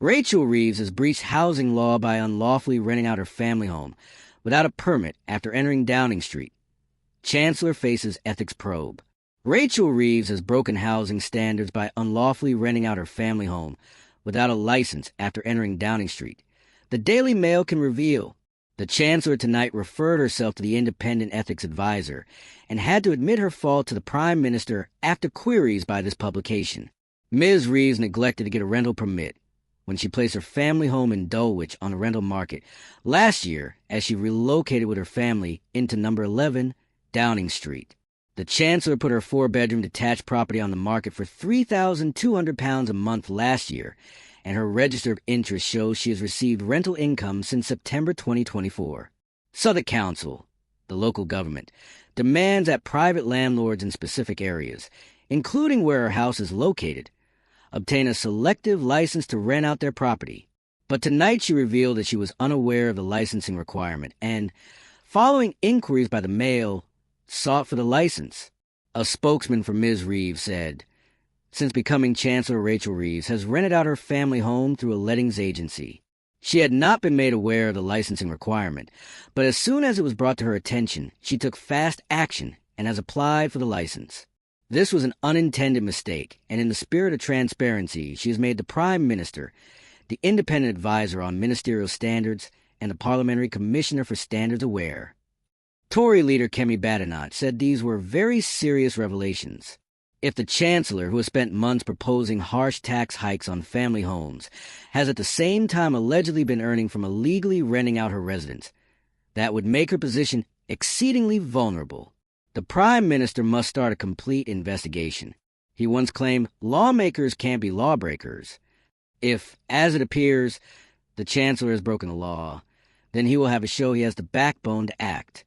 Rachel Reeves has breached housing law by unlawfully renting out her family home without a permit after entering Downing Street. Chancellor faces ethics probe. Rachel Reeves has broken housing standards by unlawfully renting out her family home without a license after entering Downing Street. The Daily Mail can reveal the Chancellor tonight referred herself to the independent ethics advisor and had to admit her fault to the Prime Minister after queries by this publication. Ms. Reeves neglected to get a rental permit when she placed her family home in Dulwich on the rental market last year as she relocated with her family into number 11 Downing Street. The Chancellor put her 4-bedroom detached property on the market for £3,200 a month last year, and her register of interest shows she has received rental income since September 2024. Southwark Council, the local government, demands that private landlords in specific areas, including where her house is located, obtain a selective license to rent out their property. But tonight she revealed that she was unaware of the licensing requirement and, following inquiries by the Mail, sought for the license. A spokesman for Ms. Reeves said, since becoming Chancellor, Rachel Reeves has rented out her family home through a lettings agency. She had not been made aware of the licensing requirement, but as soon as it was brought to her attention, she took fast action and has applied for the license. This was an unintended mistake, and in the spirit of transparency, she has made the Prime Minister, the independent advisor on ministerial standards, and the Parliamentary Commissioner for Standards aware. Tory leader Kemi Badenoch said these were very serious revelations. If the Chancellor, who has spent months proposing harsh tax hikes on family homes, has at the same time allegedly been earning from illegally renting out her residence, that would make her position exceedingly vulnerable. The Prime Minister must start a complete investigation. He once claimed lawmakers can't be lawbreakers. If, as it appears, the Chancellor has broken the law, then he will have to show he has the backbone to act.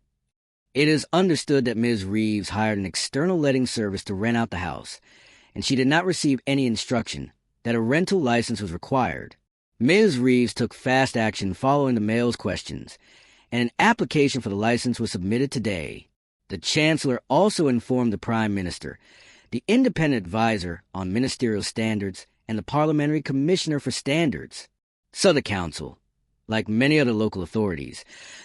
It is understood that Ms. Reeves hired an external letting service to rent out the house, and she did not receive any instruction that a rental license was required. Ms. Reeves took fast action following the Mail's questions, and an application for the license was submitted today. The Chancellor also informed the Prime Minister, the independent advisor on ministerial standards, and the Parliamentary Commissioner for Standards. Southwark Council, like many other local authorities,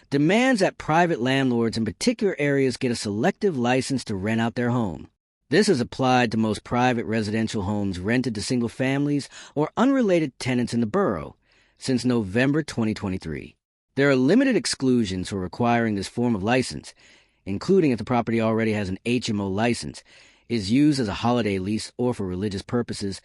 demands that private landlords in particular areas get a selective license to rent out their home. This is applied to most private residential homes rented to single families or unrelated tenants in the borough since November 2023. There are limited exclusions for requiring this form of license, including if the property already has an HMO license, is used as a holiday lease or for religious purposes,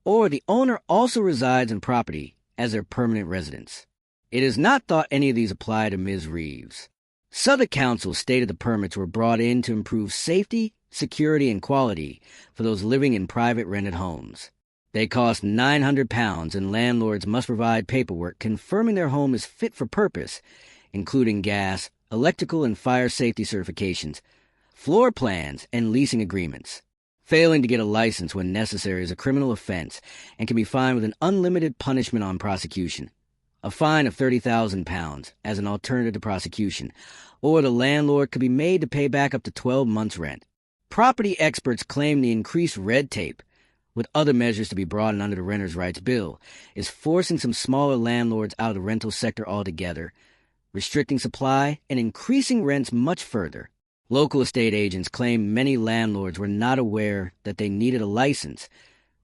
or the owner also resides in property as their permanent residence. It is not thought any of these apply to Ms. Reeves. Southwark Council stated the permits were brought in to improve safety, security, and quality for those living in private rented homes. They cost £900, and landlords must provide paperwork confirming their home is fit for purpose, including gas, electrical and fire safety certifications, floor plans, and leasing agreements. Failing to get a license when necessary is a criminal offense and can be fined with an unlimited punishment on prosecution, a fine of £30,000 as an alternative to prosecution, or the landlord could be made to pay back up to 12 months' rent. Property experts claim the increased red tape, with other measures to be brought in under the Renters' Rights Bill, is forcing some smaller landlords out of the rental sector altogether, restricting supply and increasing rents much further. Local estate agents claim many landlords were not aware that they needed a license,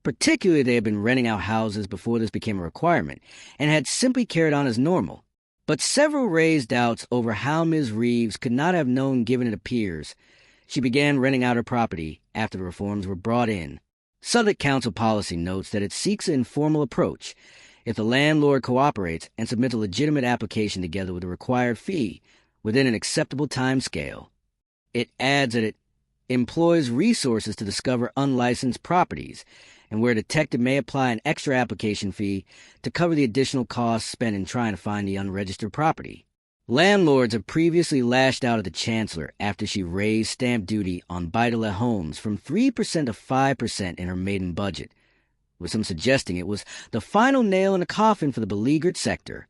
particularly if they had been renting out houses before this became a requirement, and had simply carried on as normal. But several raised doubts over how Ms. Reeves could not have known, given it appears she began renting out her property after the reforms were brought in. Southwark Council policy notes that it seeks an informal approach if the landlord cooperates and submits a legitimate application together with a required fee within an acceptable time scale. It adds that it employs resources to discover unlicensed properties, and where detected may apply an extra application fee to cover the additional costs spent in trying to find the unregistered property. Landlords have previously lashed out at the Chancellor after she raised stamp duty on buy-to-let homes from 3% to 5% in her maiden budget, with some suggesting it was the final nail in the coffin for the beleaguered sector.